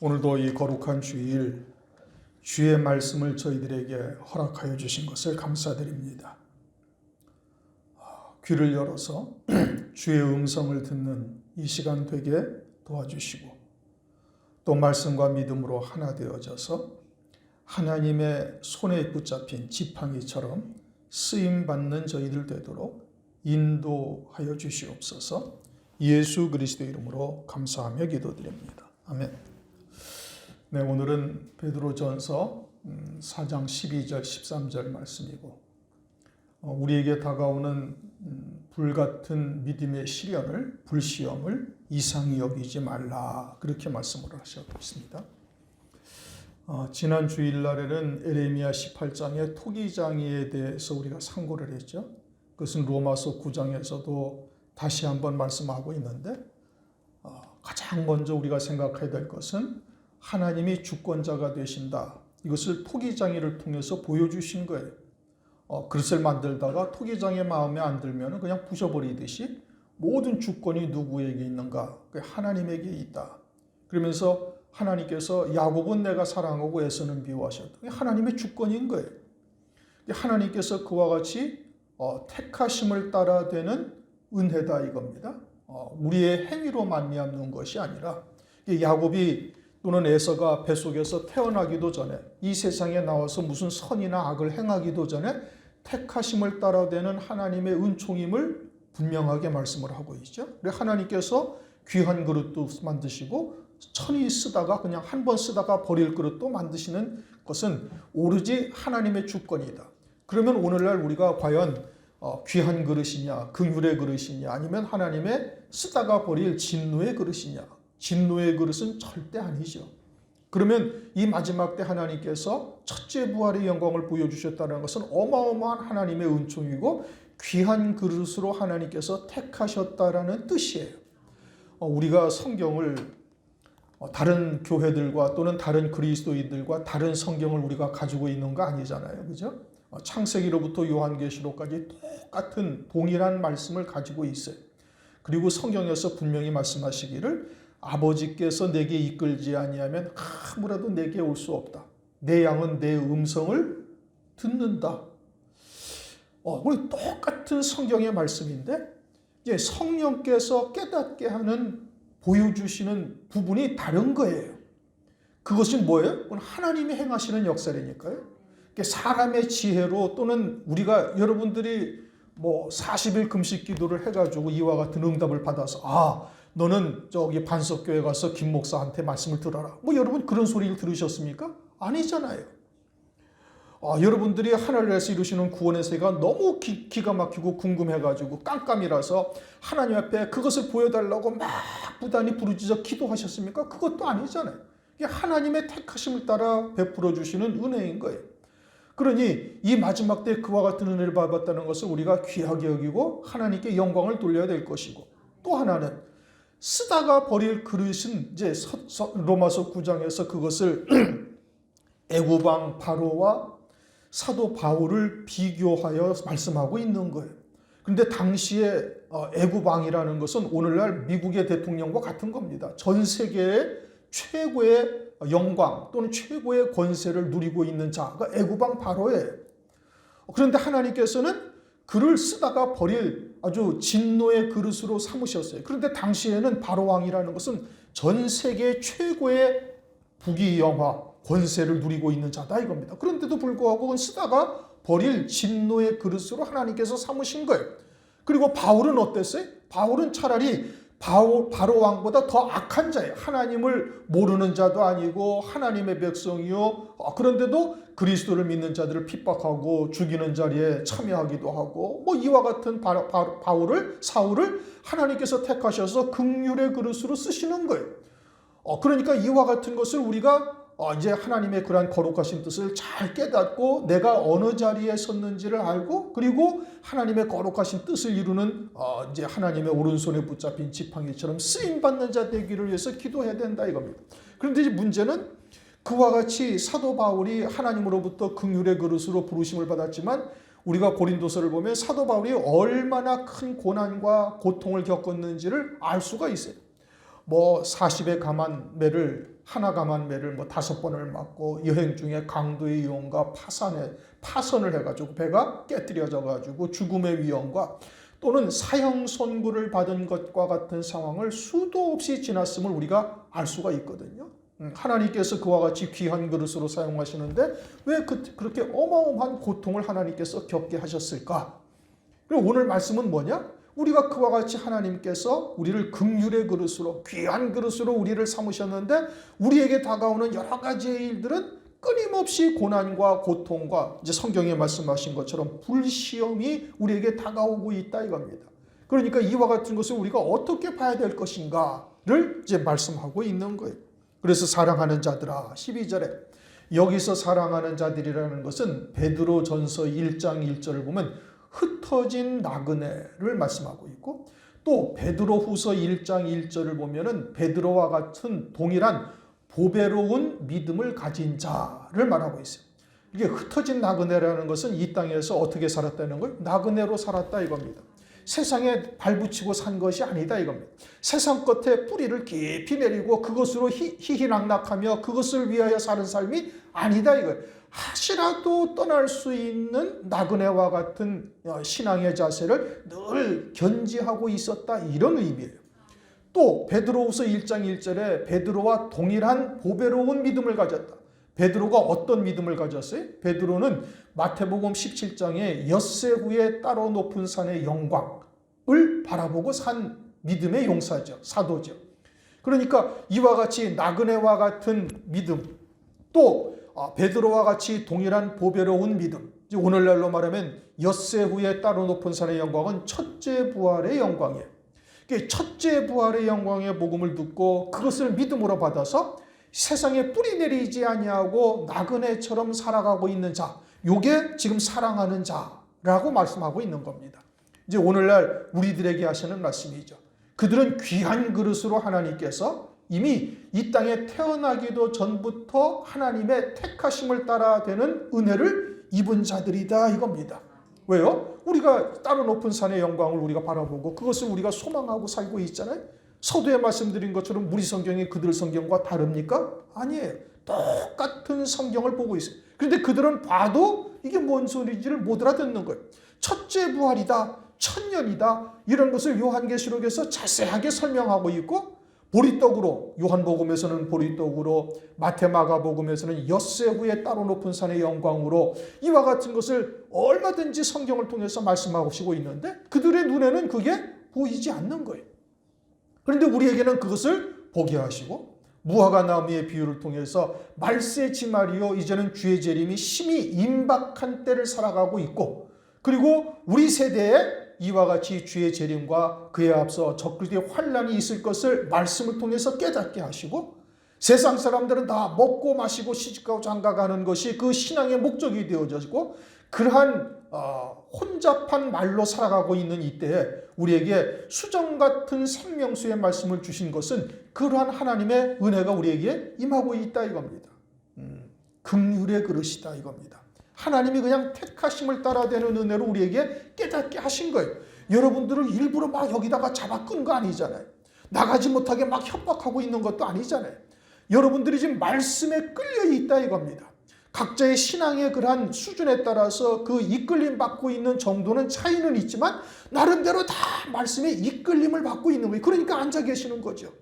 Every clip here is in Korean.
오늘도 이 거룩한 주일 주의 말씀을 저희들에게 허락하여 주신 것을 감사드립니다. 귀를 열어서 주의 음성을 듣는 이 시간 되게 도와주시고 또 말씀과 믿음으로 하나 되어져서 하나님의 손에 붙잡힌 지팡이처럼 쓰임받는 저희들 되도록 인도하여 주시옵소서. 예수 그리스도 이름으로 감사하며 기도드립니다. 아멘. 네, 오늘은 베드로전서 4장 12절 13절 말씀이고 우리에게 다가오는 불같은 믿음의 시련을 불시험을 이상히 여기지 말라 그렇게 말씀을 하셨고 있습니다. 지난 주일날에는 에레미야 18장의 토기장애에 대해서 우리가 상고를 했죠. 그것은 로마서 9장에서도 다시 한번 말씀하고 있는데 가장 먼저 우리가 생각해야 될 것은 하나님이 주권자가 되신다. 이것을 토기장애를 통해서 보여주신 거예요. 그릇을 만들다가 토기장애 마음에 안 들면 그냥 부셔버리듯이 모든 주권이 누구에게 있는가? 하나님에게 있다. 그러면서 하나님께서 야곱은 내가 사랑하고 에서는 미워하셨다. 하나님의 주권인 거예요. 하나님께서 그와 같이 택하심을 따라 되는 은혜다 이겁니다. 우리의 행위로 말미암는 것이 아니라 야곱이 또는 에서가 뱃속에서 태어나기도 전에 이 세상에 나와서 무슨 선이나 악을 행하기도 전에 택하심을 따라 되는 하나님의 은총임을 분명하게 말씀을 하고 있죠. 하나님께서 귀한 그릇도 만드시고 천히 쓰다가 그냥 한 번 쓰다가 버릴 그릇도 만드시는 것은 오로지 하나님의 주권이다. 그러면 오늘날 우리가 과연 귀한 그릇이냐, 긍휼의 그릇이냐, 아니면 하나님의 쓰다가 버릴 진노의 그릇이냐? 진노의 그릇은 절대 아니죠. 그러면 이 마지막 때 하나님께서 첫째 부활의 영광을 보여주셨다는 것은 어마어마한 하나님의 은총이고 귀한 그릇으로 하나님께서 택하셨다라는 뜻이에요. 우리가 성경을 다른 교회들과 또는 다른 그리스도인들과 다른 성경을 우리가 가지고 있는 거 아니잖아요. 그죠? 창세기로부터 요한계시록까지 똑같은 동일한 말씀을 가지고 있어요. 그리고 성경에서 분명히 말씀하시기를 아버지께서 내게 이끌지 아니하면 아무라도 내게 올 수 없다. 내 양은 내 음성을 듣는다. 우리 똑같은 성경의 말씀인데 성령께서 깨닫게 하는 보여주시는 부분이 다른 거예요. 그것은 뭐예요? 하나님이 행하시는 역사라니까요. 사람의 지혜로 또는 우리가 여러분들이 40일 금식 기도를 해가지고 이와 같은 응답을 받아서 너는 저기 반석교회 가서 김 목사한테 말씀을 들어라. 여러분 그런 소리를 들으셨습니까? 아니잖아요. 여러분들이 하늘에서 이루시는 구원의 세계가 너무 기가 막히고 궁금해가지고 깜깜이라서 하나님 앞에 그것을 보여달라고 막 부단히 부르짖어 기도하셨습니까? 그것도 아니잖아요. 이게 하나님의 택하심을 따라 베풀어 주시는 은혜인 거예요. 그러니 이 마지막 때 그와 같은 은혜를 받았다는 것을 우리가 귀하게 여기고 하나님께 영광을 돌려야 될 것이고 또 하나는 쓰다가 버릴 그릇은 이제 로마서 9장에서 그것을 애굽왕 바로와 사도 바울을 비교하여 말씀하고 있는 거예요. 그런데 당시에 애굽왕이라는 것은 오늘날 미국의 대통령과 같은 겁니다. 전 세계의 최고의 영광 또는 최고의 권세를 누리고 있는 자가 애굽왕 바로예요. 그런데 하나님께서는 그를 쓰다가 버릴 아주 진노의 그릇으로 삼으셨어요. 그런데 당시에는 바로왕이라는 것은 전 세계 최고의 부귀영화 권세를 누리고 있는 자다 이겁니다. 그런데도 불구하고 쓰다가 버릴 진노의 그릇으로 하나님께서 삼으신 거예요. 그리고 바울은 어땠어요? 바울은 차라리 바로왕보다 더 악한 자예요. 하나님을 모르는 자도 아니고 하나님의 백성이요. 그런데도 그리스도를 믿는 자들을 핍박하고 죽이는 자리에 참여하기도 하고 이와 같은 사울을 하나님께서 택하셔서 긍휼의 그릇으로 쓰시는 거예요. 그러니까 이와 같은 것을 우리가 이제 하나님의 그러한 거룩하신 뜻을 잘 깨닫고 내가 어느 자리에 섰는지를 알고 그리고 하나님의 거룩하신 뜻을 이루는 이제 하나님의 오른손에 붙잡힌 지팡이처럼 쓰임받는 자 되기를 위해서 기도해야 된다 이겁니다. 그런데 이제 문제는 그와 같이 사도 바울이 하나님으로부터 긍휼의 그릇으로 부르심을 받았지만 우리가 고린도서를 보면 사도 바울이 얼마나 큰 고난과 고통을 겪었는지를 알 수가 있어요. 40의 가만 매를 하나가만 매를 5번을 맞고 여행 중에 강도의 위험과 파선을 해가지고 배가 깨뜨려져 가지고 죽음의 위험과 또는 사형 선고를 받은 것과 같은 상황을 수도 없이 지났음을 우리가 알 수가 있거든요. 하나님께서 그와 같이 귀한 그릇으로 사용하시는데 왜 그렇게 어마어마한 고통을 하나님께서 겪게 하셨을까? 그리고 오늘 말씀은 뭐냐? 우리가 그와 같이 하나님께서 우리를 긍휼의 그릇으로 귀한 그릇으로 우리를 삼으셨는데 우리에게 다가오는 여러 가지의 일들은 끊임없이 고난과 고통과 이제 성경에 말씀하신 것처럼 불시험이 우리에게 다가오고 있다 이겁니다. 그러니까 이와 같은 것을 우리가 어떻게 봐야 될 것인가를 이제 말씀하고 있는 거예요. 그래서 사랑하는 자들아 12절에 여기서 사랑하는 자들이라는 것은 베드로전서 1장 1절을 보면 흩어진 나그네를 말씀하고 있고 또 베드로후서 1장 1절을 보면은 베드로와 같은 동일한 보배로운 믿음을 가진 자를 말하고 있어요. 이게 흩어진 나그네라는 것은 이 땅에서 어떻게 살았다는 거예요? 나그네로 살았다 이겁니다. 세상에 발붙이고 산 것이 아니다 이겁니다. 세상 끝에 뿌리를 깊이 내리고 그것으로 희희낙낙하며 그것을 위하여 사는 삶이 아니다 이거예요. 하시라도 떠날 수 있는 나그네와 같은 신앙의 자세를 늘 견지하고 있었다 이런 의미예요. 또 베드로후서 1장 1절에 베드로와 동일한 보배로운 믿음을 가졌다. 베드로가 어떤 믿음을 가졌어요? 베드로는 마태복음 17장에 엿새 후에 따로 높은 산의 영광을 바라보고 산 믿음의 용사죠. 사도죠. 그러니까 이와 같이 나그네와 같은 믿음 또 베드로와 같이 동일한 보배로운 믿음 오늘날로 말하면 엿새 후에 따로 높은 산의 영광은 첫째 부활의 영광이에요. 첫째 부활의 영광의 복음을 듣고 그것을 믿음으로 받아서 세상에 뿌리 내리지 아니하고 나그네처럼 살아가고 있는 자, 요게 지금 사랑하는 자라고 말씀하고 있는 겁니다. 이제 오늘날 우리들에게 하시는 말씀이죠. 그들은 귀한 그릇으로 하나님께서 이미 이 땅에 태어나기도 전부터 하나님의 택하심을 따라 되는 은혜를 입은 자들이다 이겁니다. 왜요? 우리가 따로 높은 산의 영광을 우리가 바라보고 그것을 우리가 소망하고 살고 있잖아요. 서두에 말씀드린 것처럼 우리 성경이 그들 성경과 다릅니까? 아니에요. 똑같은 성경을 보고 있어요. 그런데 그들은 봐도 이게 뭔 소리인지를 못 알아듣는 거예요. 첫째 부활이다, 천년이다 이런 것을 요한계시록에서 자세하게 설명하고 있고 보리떡으로 요한복음에서는 보리떡으로 마태마가복음에서는 엿새 후에 따로 높은 산의 영광으로 이와 같은 것을 얼마든지 성경을 통해서 말씀하시고 있는데 그들의 눈에는 그게 보이지 않는 거예요. 그런데 우리에게는 그것을 보게 하시고 무화과 나무의 비유를 통해서 말세 지말이요 이제는 주의 재림이 심히 임박한 때를 살아가고 있고 그리고 우리 세대에 이와 같이 주의 재림과 그에 앞서 적그리스도의 환난이 있을 것을 말씀을 통해서 깨닫게 하시고 세상 사람들은 다 먹고 마시고 시집가고 장가가는 것이 그 신앙의 목적이 되어지고 그러한 혼잡한 말로 살아가고 있는 이때에 우리에게 수정 같은 생명수의 말씀을 주신 것은 그러한 하나님의 은혜가 우리에게 임하고 있다 이겁니다. 긍휼의 그릇이다 이겁니다. 하나님이 그냥 택하심을 따라 되는 은혜로 우리에게 깨닫게 하신 거예요. 여러분들을 일부러 막 여기다가 잡아 끈 거 아니잖아요. 나가지 못하게 막 협박하고 있는 것도 아니잖아요. 여러분들이 지금 말씀에 끌려 있다 이겁니다. 각자의 신앙의 그러한 수준에 따라서 그 이끌림 받고 있는 정도는 차이는 있지만 나름대로 다 말씀에 이끌림을 받고 있는 거예요. 그러니까 앉아 계시는 거죠.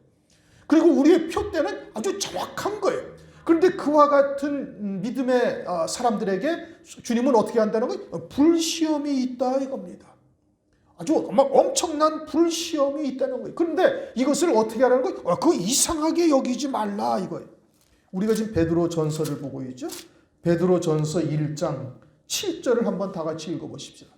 그리고 우리의 표대는 아주 정확한 거예요. 그런데 그와 같은 믿음의 사람들에게 주님은 어떻게 한다는 거예요? 불시험이 있다 이겁니다. 아주 엄청난 불시험이 있다는 거예요. 그런데 이것을 어떻게 하라는 거예요? 그거 이상하게 여기지 말라 이거예요. 우리가 지금 베드로 전서를 보고 있죠. 베드로 전서 1장 7절을 한번 다 같이 읽어보십시오.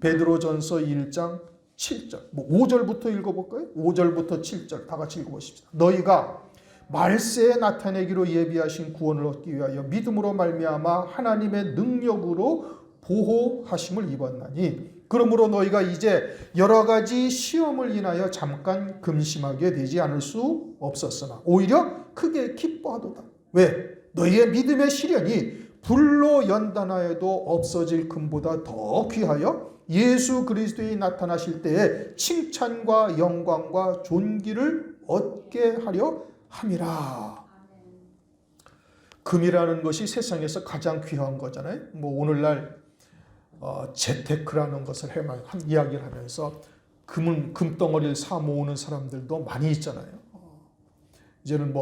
베드로 전서 1장 7절 5절부터 읽어볼까요? 5절부터 7절 다 같이 읽어보십시오. 너희가 말세에 나타내기로 예비하신 구원을 얻기 위하여 믿음으로 말미암아 하나님의 능력으로 보호하심을 입었나니 그러므로 너희가 이제 여러 가지 시험을 인하여 잠깐 금심하게 되지 않을 수 없었으나 오히려 크게 기뻐하도다. 왜? 너희의 믿음의 시련이 불로 연단하여도 없어질 금보다 더 귀하여 예수 그리스도의 나타나실 때에 칭찬과 영광과 존귀를 얻게 하려 함이라. 금이라는 것이 세상에서 가장 귀한 거잖아요. 뭐 오늘날 재테크라는 것을 이야기를 하면서 금덩어리를 사 모으는 사람들도 많이 있잖아요. 이제는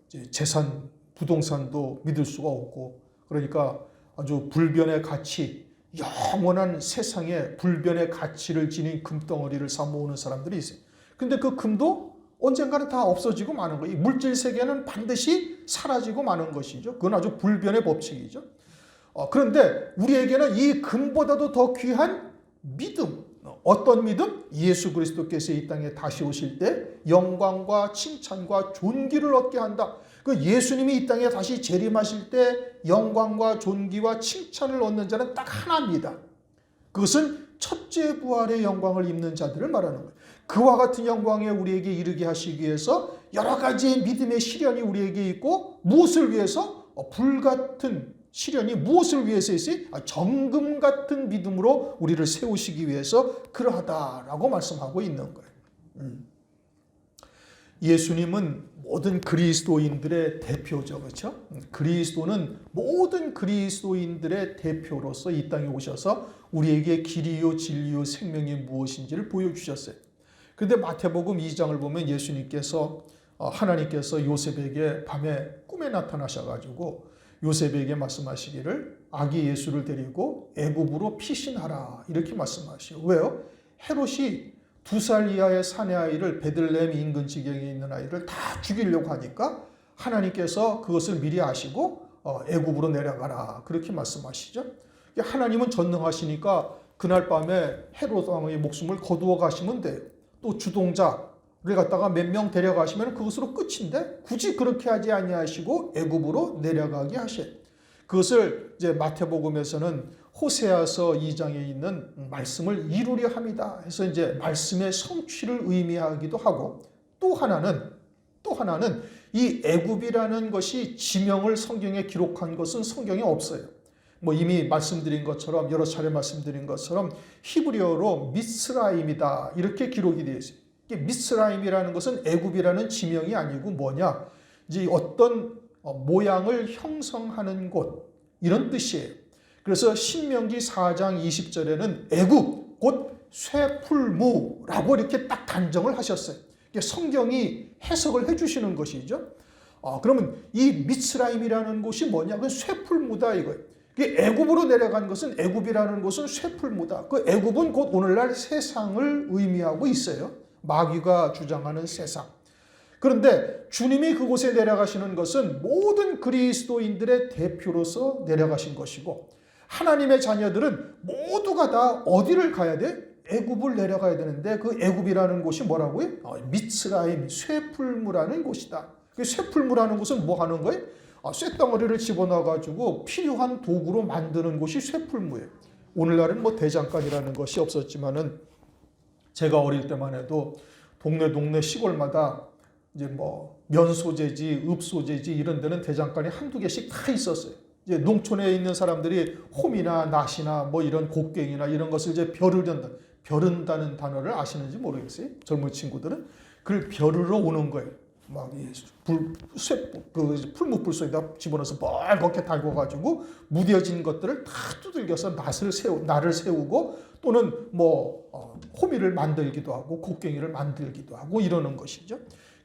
이제 재산, 부동산도 믿을 수가 없고, 그러니까 아주 불변의 가치, 영원한 세상에 불변의 가치를 지닌 금덩어리를 사 모으는 사람들이 있어요. 근데 그 금도 언젠가는 다 없어지고 마는 거예요. 물질 세계는 반드시 사라지고 마는 것이죠. 그건 아주 불변의 법칙이죠. 그런데 우리에게는 이 금보다도 더 귀한 믿음, 어떤 믿음? 예수 그리스도께서 이 땅에 다시 오실 때 영광과 칭찬과 존귀를 얻게 한다. 그 예수님이 이 땅에 다시 재림하실 때 영광과 존귀와 칭찬을 얻는 자는 딱 하나입니다. 그것은 첫째 부활의 영광을 입는 자들을 말하는 거예요. 그와 같은 영광에 우리에게 이르게 하시기 위해서 여러 가지의 믿음의 시련이 우리에게 있고, 무엇을 위해서? 불같은 시련이 무엇을 위해서 있어요? 정금 같은 믿음으로 우리를 세우시기 위해서 그러하다라고 말씀하고 있는 거예요. 예수님은 모든 그리스도인들의 대표죠. 그렇죠? 그리스도는 모든 그리스도인들의 대표로서 이 땅에 오셔서 우리에게 길이요 진리요 생명이 무엇인지를 보여주셨어요. 그런데 마태복음 2장을 보면 예수님께서 하나님께서 요셉에게 밤에 꿈에 나타나셔가지고 요셉에게 말씀하시기를 아기 예수를 데리고 애굽으로 피신하라 이렇게 말씀하시요. 왜요? 헤롯이 2살 이하의 사내 아이를, 베들레헴 인근 지경에 있는 아이를 다 죽이려고 하니까 하나님께서 그것을 미리 아시고 애굽으로 내려가라 그렇게 말씀하시죠. 하나님은 전능하시니까 그날 밤에 헤롯 왕의 목숨을 거두어 가시면 돼요. 또 주동자를 갖다가 몇 명 데려가시면 그것으로 끝인데 굳이 그렇게 하지 아니하시고 애굽으로 내려가게 하셔요. 그것을 이제 마태복음에서는 호세아서 2장에 있는 말씀을 이루려 합니다. 해서 이제 말씀의 성취를 의미하기도 하고, 또 하나는 이 애굽이라는 것이 지명을 성경에 기록한 것은 성경에 없어요. 이미 말씀드린 것처럼, 여러 차례 말씀드린 것처럼 히브리어로 미스라임이다 이렇게 기록이 되어 있어요. 미스라임이라는 것은 애굽이라는 지명이 아니고 뭐냐, 이제 어떤 모양을 형성하는 곳 이런 뜻이에요. 그래서 신명기 4장 20절에는 애굽 곧 쇠풀무라고 이렇게 딱 단정을 하셨어요. 성경이 해석을 해주시는 것이죠. 그러면 이 미스라임이라는 곳이 뭐냐? 그 쇠풀무다 이거예요. 애굽으로 내려간 것은, 애굽이라는 곳은 쇠풀무다. 그 애굽은 곧 오늘날 세상을 의미하고 있어요. 마귀가 주장하는 세상. 그런데 주님이 그곳에 내려가시는 것은 모든 그리스도인들의 대표로서 내려가신 것이고, 하나님의 자녀들은 모두가 다 어디를 가야 돼? 애굽을 내려가야 되는데 그 애굽이라는 곳이 뭐라고요? 미스라임, 쇠풀무라는 곳이다. 그 쇠풀무라는 곳은 뭐 하는 거예요? 쇠덩어리를 집어넣어가지고 필요한 도구로 만드는 곳이 쇠풀무예요. 오늘날은 대장간이라는 것이 없었지만은 제가 어릴 때만 해도 동네 시골마다 이제 면소재지, 읍소재지 이런 데는 대장간이 한두 개씩 다 있었어요. 이제 농촌에 있는 사람들이 홈이나 낫이나 이런 곡괭이나 이런 것을 이제 벼른다는 단어를 아시는지 모르겠어요. 젊은 친구들은 그걸 벼르러 오는 거예요. 풀무불 속에다 집어넣어서 멀겋게 달궈가지고 무뎌진 것들을 다 두들겨서 날을 세우고 또는 호미를 만들기도 하고 곡괭이를 만들기도 하고 이러는 것이죠.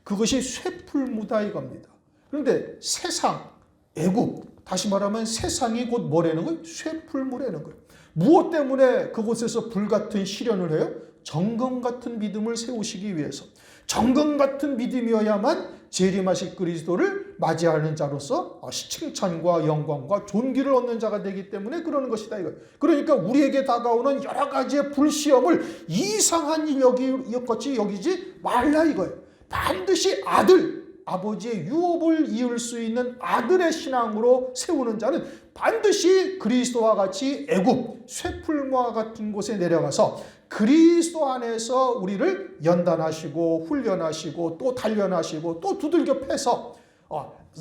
그것이 쇠풀무다 이겁니다. 그런데 세상, 애굽, 다시 말하면 세상이 곧 뭐라는 거예요? 쇠풀무라는 거예요. 무엇 때문에 그곳에서 불같은 시련을 해요? 정금 같은 믿음을 세우시기 위해서. 정금 같은 믿음이어야만 재림하실 그리스도를 맞이하는 자로서 칭찬과 영광과 존귀를 얻는 자가 되기 때문에 그러는 것이다 이거예요. 그러니까 우리에게 다가오는 여러 가지의 불시험을 이상한 일같이 여기지 말라 이거예요. 반드시 아버지의 유업을 이을 수 있는 아들의 신앙으로 세우는 자는 반드시 그리스도와 같이 애굽, 쇠풀무와 같은 곳에 내려가서 그리스도 안에서 우리를 연단하시고 훈련하시고 또 단련하시고 또 두들겨 패서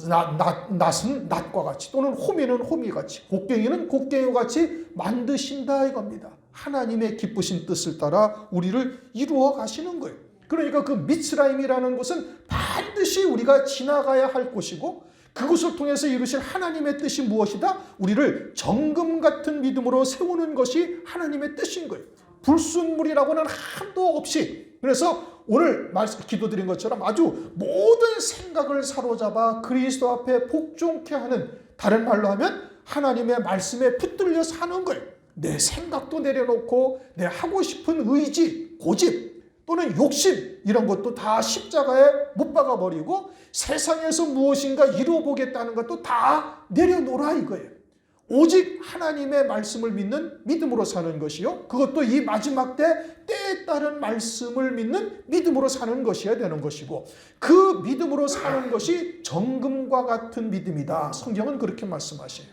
낫은 낫과 같이 또는 호미는 호미같이 곡괭이는 곡괭이같이 만드신다 이겁니다. 하나님의 기쁘신 뜻을 따라 우리를 이루어 가시는 거예요. 그러니까 그 미스라임이라는 곳은 반드시 우리가 지나가야 할 곳이고 그것을 통해서 이루실 하나님의 뜻이 무엇이다? 우리를 정금 같은 믿음으로 세우는 것이 하나님의 뜻인 거예요. 불순물이라고는 한도 없이. 그래서 오늘 기도드린 것처럼 아주 모든 생각을 사로잡아 그리스도 앞에 복종케 하는, 다른 말로 하면 하나님의 말씀에 붙들려 사는 거예요. 내 생각도 내려놓고 내 하고 싶은 의지, 고집 또는 욕심, 이런 것도 다 십자가에 못 박아버리고 세상에서 무엇인가 이루어보겠다는 것도 다 내려놓으라 이거예요. 오직 하나님의 말씀을 믿는 믿음으로 사는 것이요, 그것도 이 마지막 때에 따른 말씀을 믿는 믿음으로 사는 것이어야 되는 것이고, 그 믿음으로 사는 것이 정금과 같은 믿음이다. 성경은 그렇게 말씀하셔요.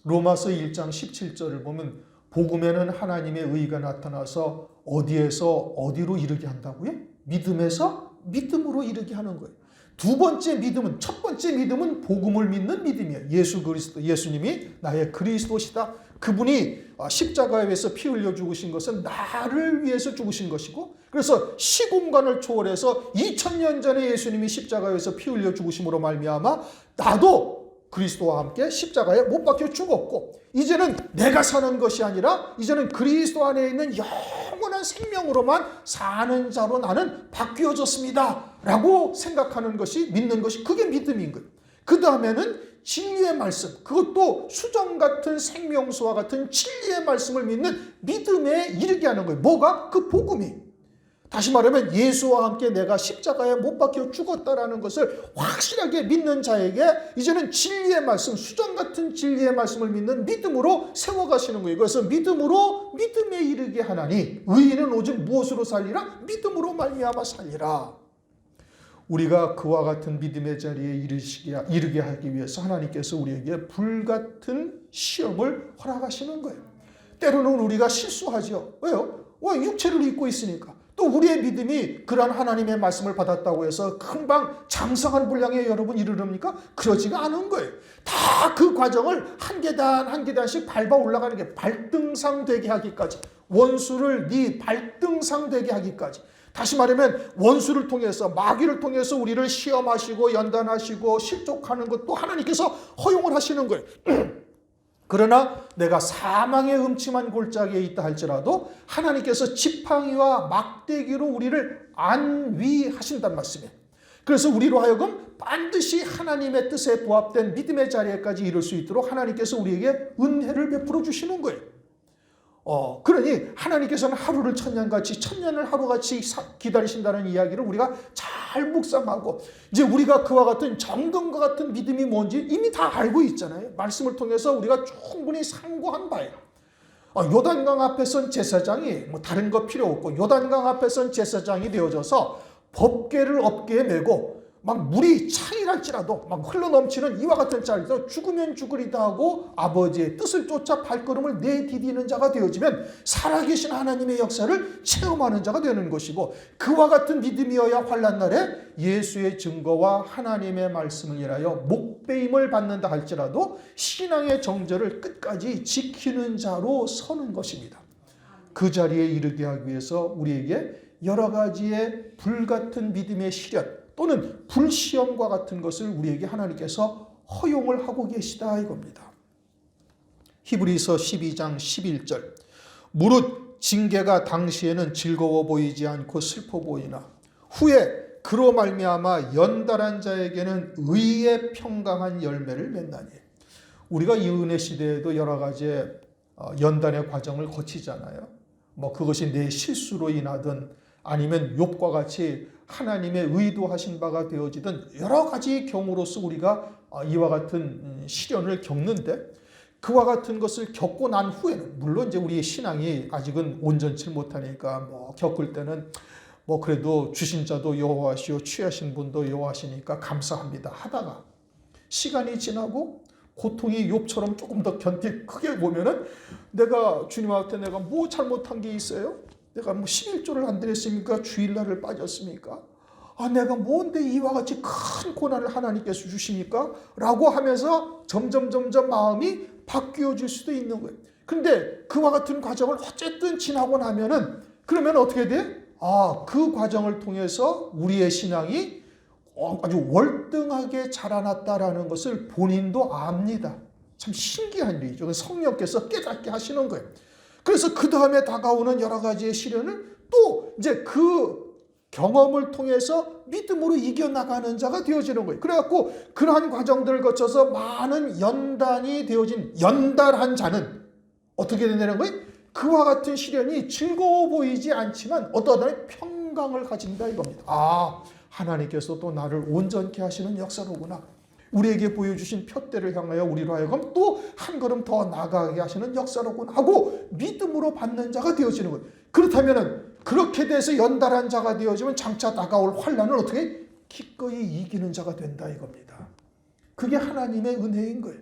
로마서 1장 17절을 보면 복음에는 하나님의 의가 나타나서 어디에서 어디로 이르게 한다고요? 믿음에서 믿음으로 이르게 하는 거예요. 두 번째 믿음은, 첫 번째 믿음은 복음을 믿는 믿음이에요. 예수 그리스도, 예수님이 나의 그리스도시다. 그분이 십자가에서 피 흘려 죽으신 것은 나를 위해서 죽으신 것이고, 그래서 시공간을 초월해서 2000년 전에 예수님이 십자가에서 피 흘려 죽으심으로 말미암아 나도 그리스도와 함께 십자가에 못 박혀 죽었고, 이제는 내가 사는 것이 아니라 이제는 그리스도 안에 있는 영원한 생명으로만 사는 자로 나는 바뀌어졌습니다 라고 생각하는 것이, 믿는 것이, 그게 믿음인 거예요. 그 다음에는 진리의 말씀, 그것도 수정 같은 생명수와 같은 진리의 말씀을 믿는 믿음에 이르게 하는 거예요. 뭐가? 그 복음이. 다시 말하면 예수와 함께 내가 십자가에 못 박혀 죽었다라는 것을 확실하게 믿는 자에게 이제는 진리의 말씀, 수정 같은 진리의 말씀을 믿는 믿음으로 세워가시는 거예요. 그래서 믿음으로 믿음에 이르게 하나니 의인은 오직 무엇으로 살리라? 믿음으로 말미암아 살리라. 우리가 그와 같은 믿음의 자리에 이르게 하기 위해서 하나님께서 우리에게 불같은 시험을 허락하시는 거예요. 때로는 우리가 실수하죠. 왜요? 육체를 입고 있으니까. 또 우리의 믿음이 그러한 하나님의 말씀을 받았다고 해서 금방 장성한 분량에 여러분 이르릅니까? 그러지가 않은 거예요. 다 그 과정을 한 계단 한 계단씩 밟아 올라가는 게, 발등상 되게 하기까지, 원수를 네 발등상 되게 하기까지. 다시 말하면 원수를 통해서, 마귀를 통해서 우리를 시험하시고 연단하시고 실족하는 것도 하나님께서 허용을 하시는 거예요. 그러나 내가 사망의 음침한 골짜기에 있다 할지라도 하나님께서 지팡이와 막대기로 우리를 안위하신단 말씀이에요. 그래서 우리로 하여금 반드시 하나님의 뜻에 부합된 믿음의 자리에까지 이룰 수 있도록 하나님께서 우리에게 은혜를 베풀어 주시는 거예요. 그러니 하나님께서는 하루를 천년같이, 천년을 하루같이 기다리신다는 이야기를 우리가 잘 묵상하고, 이제 우리가 그와 같은 정금과 같은 믿음이 뭔지 이미 다 알고 있잖아요. 말씀을 통해서 우리가 충분히 상고한 바예요. 요단강 앞에 선 제사장이 다른 거 필요 없고, 요단강 앞에 선 제사장이 되어져서 법궤를 어깨에 메고 막 물이 차일할지라도 막 흘러넘치는 이와 같은 자리에서 죽으면 죽으리다 하고 아버지의 뜻을 쫓아 발걸음을 내디디는 자가 되어지면 살아계신 하나님의 역사를 체험하는 자가 되는 것이고, 그와 같은 믿음이어야 환난 날에 예수의 증거와 하나님의 말씀을 인하여 목배임을 받는다 할지라도 신앙의 정절을 끝까지 지키는 자로 서는 것입니다. 그 자리에 이르게 하기 위해서 우리에게 여러 가지의 불같은 믿음의 시련 또는 불시험과 같은 것을 우리에게 하나님께서 허용을 하고 계시다 이겁니다. 히브리서 12장 11절, 무릇 징계가 당시에는 즐거워 보이지 않고 슬퍼 보이나 후에 그로 말미암아 연달한 자에게는 의의 평강한 열매를 맺나니. 우리가 이 은혜 시대에도 여러 가지의 연단의 과정을 거치잖아요. 그것이 내 실수로 인하든 아니면 욥과 같이 하나님의 의도하신 바가 되어지던 여러 가지 경우로서 우리가 이와 같은 시련을 겪는데, 그와 같은 것을 겪고 난 후에는, 물론 이제 우리의 신앙이 아직은 온전치 못하니까 겪을 때는 그래도 주신 자도 여호와시오 취하신 분도 여호와시니까 감사합니다 하다가 시간이 지나고 고통이 욥처럼 조금 더 크게 보면은, 내가 주님한테 내가 뭐 잘못한 게 있어요? 내가 11조를 안 드렸습니까? 주일날을 빠졌습니까? 내가 뭔데 이와 같이 큰 고난을 하나님께서 주십니까? 라고 하면서 점점 마음이 바뀌어질 수도 있는 거예요. 근데 그와 같은 과정을 어쨌든 지나고 나면은, 그러면 어떻게 돼? 그 과정을 통해서 우리의 신앙이 아주 월등하게 자라났다라는 것을 본인도 압니다. 참 신기한 일이죠. 성령께서 깨닫게 하시는 거예요. 그래서 그 다음에 다가오는 여러 가지의 시련을 또 이제 그 경험을 통해서 믿음으로 이겨나가는 자가 되어지는 거예요. 그래갖고 그러한 과정들을 거쳐서 많은 연단이 되어진 연달한 자는 어떻게 된다는 거예요? 그와 같은 시련이 즐거워 보이지 않지만 어떠한 평강을 가진다 이겁니다. 아, 하나님께서 또 나를 온전케 하시는 역사로구나. 우리에게 보여주신 표대를 향하여 우리로 하여금 또 한 걸음 더 나아가게 하시는 역사로구나 하고 믿음으로 받는 자가 되어지는 거예요. 그렇다면 그렇게 돼서 연달한 자가 되어지면 장차 다가올 환난을 어떻게 기꺼이 이기는 자가 된다 이겁니다. 그게 하나님의 은혜인 거예요.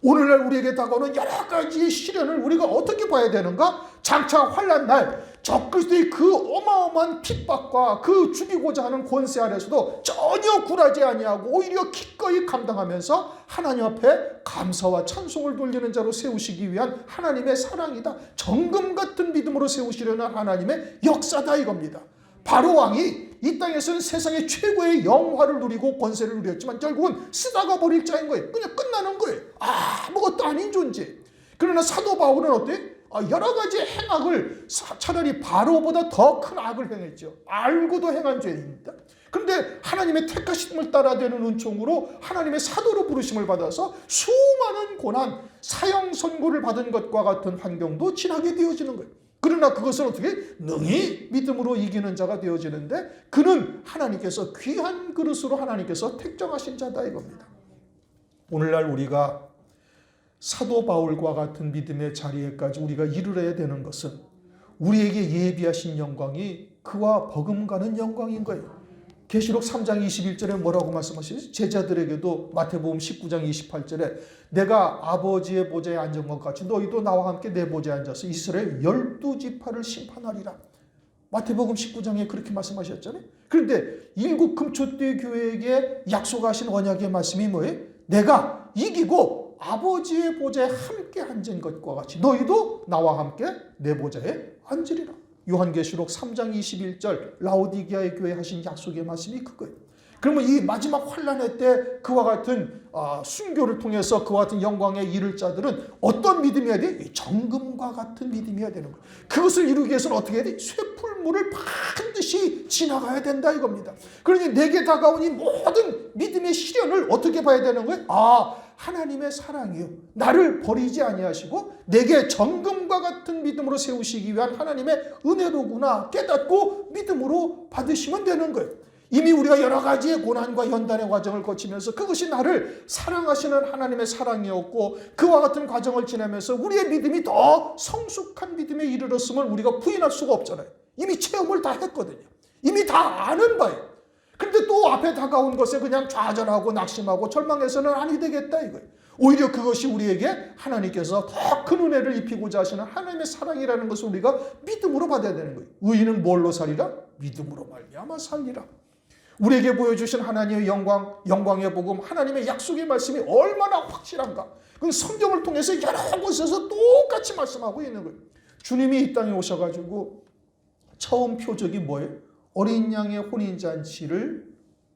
오늘날 우리에게 다가오는 여러 가지 시련을 우리가 어떻게 봐야 되는가? 장차 환난 날 적그리스도의 그 어마어마한 핍박과 그 죽이고자 하는 권세 아래서도 전혀 굴하지 아니하고 오히려 기꺼이 감당하면서 하나님 앞에 감사와 찬송을 돌리는 자로 세우시기 위한 하나님의 사랑이다. 정금 같은 믿음으로 세우시려는 하나님의 역사다 이겁니다. 바로 왕이 이 땅에서는 세상의 최고의 영화를 누리고 권세를 누렸지만 결국은 쓰다가 버릴 자인 거예요. 그냥 끝나는 거예요. 아무것도 아닌 존재. 그러나 사도 바울은 어때? 여러 가지 행악을 차라리 바로보다 더 큰 악을 행했죠. 알고도 행한 죄입니다. 그런데 하나님의 택하심을 따라 되는 은총으로 하나님의 사도로 부르심을 받아서 수많은 고난, 사형 선고를 받은 것과 같은 환경도 지나게 되어지는 거예요. 그러나 그것을 어떻게 능히 믿음으로 이기는 자가 되어지는데 그는 하나님께서 귀한 그릇으로 하나님께서 택정하신 자다 이겁니다. 오늘날 우리가 사도 바울과 같은 믿음의 자리에까지 우리가 이르러야 되는 것은 우리에게 예비하신 영광이 그와 버금가는 영광인 거예요. 계시록 3장 21절에 뭐라고 말씀하시죠? 제자들에게도 마태복음 19장 28절에 내가 아버지의 보좌에 앉은 것 같이 너희도 나와 함께 내 보좌에 앉아서 이스라엘 12지파를 심판하리라. 마태복음 19장에 그렇게 말씀하셨잖아요. 그런데 일곱 금초대 교회에게 약속하신 언약의 말씀이 뭐예요? 내가 이기고 아버지의 보좌에 함께 앉은 것과 같이 너희도 나와 함께 내 보좌에 앉으리라. 요한계시록 3장 21절 라오디게아의 교회에 하신 약속의 말씀이 그거예요. 그러면 이 마지막 환난의 때 그와 같은 순교를 통해서 그와 같은 영광에 이를 자들은 어떤 믿음이어야 돼? 정금과 같은 믿음이어야 되는 거예요. 그것을 이루기 위해서는 어떻게 해야 돼? 쇠풀물을 반드시 지나가야 된다 이겁니다. 그러니 내게 다가온 이 모든 믿음의 시련을 어떻게 봐야 되는 거예요? 하나님의 사랑이요. 나를 버리지 아니하시고 내게 정금과 같은 믿음으로 세우시기 위한 하나님의 은혜로구나 깨닫고 믿음으로 받으시면 되는 거예요. 이미 우리가 여러 가지의 고난과 연단의 과정을 거치면서 그것이 나를 사랑하시는 하나님의 사랑이었고 그와 같은 과정을 지나면서 우리의 믿음이 더 성숙한 믿음에 이르렀음을 우리가 부인할 수가 없잖아요. 이미 체험을 다 했거든요. 이미 다 아는 바예요. 그런데 또 앞에 다가온 것에 그냥 좌절하고 낙심하고 절망해서는 아니 되겠다 이거예요. 오히려 그것이 우리에게 하나님께서 더 큰 은혜를 입히고자 하시는 하나님의 사랑이라는 것을 우리가 믿음으로 받아야 되는 거예요. 의인은 뭘로 살리라? 믿음으로 말미암아 살리라. 우리에게 보여주신 하나님의 영광의 복음, 하나님의 약속의 말씀이 얼마나 확실한가. 그건 성경을 통해서 여러 곳에서 똑같이 말씀하고 있는 거예요. 주님이 이 땅에 오셔가지고 처음 표적이 뭐예요? 어린 양의 혼인잔치를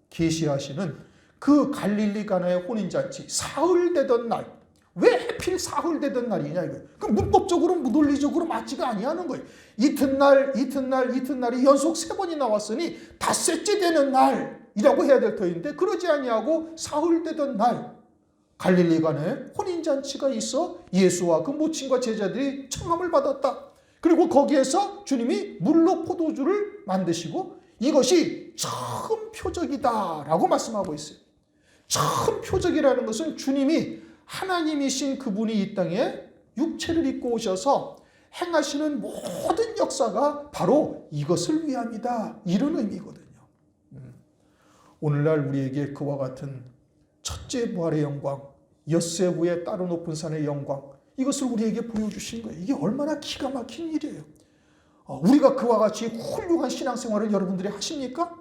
계시하시는 그 갈릴리 가나의 혼인잔치, 사흘 되던 날. 왜 하필 사흘 되던 날이냐 이거예요. 그 문법적으로 논리적으로 맞지가 아니하는 거예요. 이튿날이 연속 3번이 나왔으니 닷새째 되는 날이라고 해야 될 터인데 그러지 아니하고 사흘 되던 날 갈릴리 가나에 혼인잔치가 있어 예수와 그 모친과 제자들이 청함을 받았다. 그리고 거기에서 주님이 물로 포도주를 만드시고 이것이 처음 표적이다라고 말씀하고 있어요. 처음 표적이라는 것은 주님이 하나님이신 그분이 이 땅에 육체를 입고 오셔서 행하시는 모든 역사가 바로 이것을 위함이다. 이런 의미거든요. 오늘날 우리에게 그와 같은 첫째 부활의 영광, 엿새 후에 따로 높은 산의 영광, 이것을 우리에게 보여주신 거예요. 이게 얼마나 기가 막힌 일이에요. 우리가 그와 같이 훌륭한 신앙생활을 여러분들이 하십니까?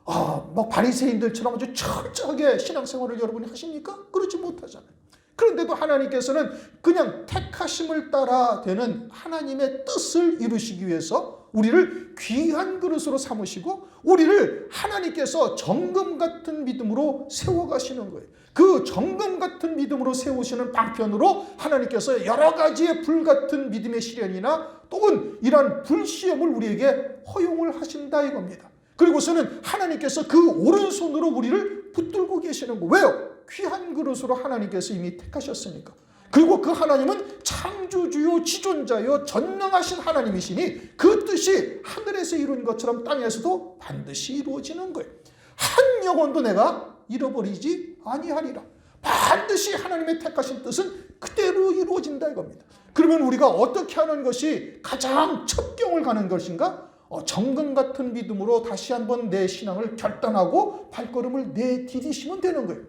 막 바리새인들처럼 아주 철저하게 신앙생활을 여러분이 하십니까? 그렇지 못하잖아요. 그런데도 하나님께서는 그냥 택하심을 따라 되는 하나님의 뜻을 이루시기 위해서 우리를 귀한 그릇으로 삼으시고 우리를 하나님께서 정금 같은 믿음으로 세워가시는 거예요. 그 정금 같은 믿음으로 세우시는 방편으로 하나님께서 여러 가지의 불같은 믿음의 시련이나 또는 이러한 불시험을 우리에게 허용을 하신다 이겁니다. 그리고서는 하나님께서 그 오른손으로 우리를 붙들고 계시는 거예요. 왜요? 귀한 그릇으로 하나님께서 이미 택하셨으니까. 그리고 그 하나님은 창조주요 지존자요 전능하신 하나님이시니 그 뜻이 하늘에서 이룬 것처럼 땅에서도 반드시 이루어지는 거예요. 한 영혼도 내가 잃어버리지 아니하리라. 반드시 하나님의 택하신 뜻은 그대로 이루어진다 이겁니다. 그러면 우리가 어떻게 하는 것이 가장 첩경을 가는 것인가? 정금 같은 믿음으로 다시 한번 내 신앙을 결단하고 발걸음을 내디디시면 되는 거예요.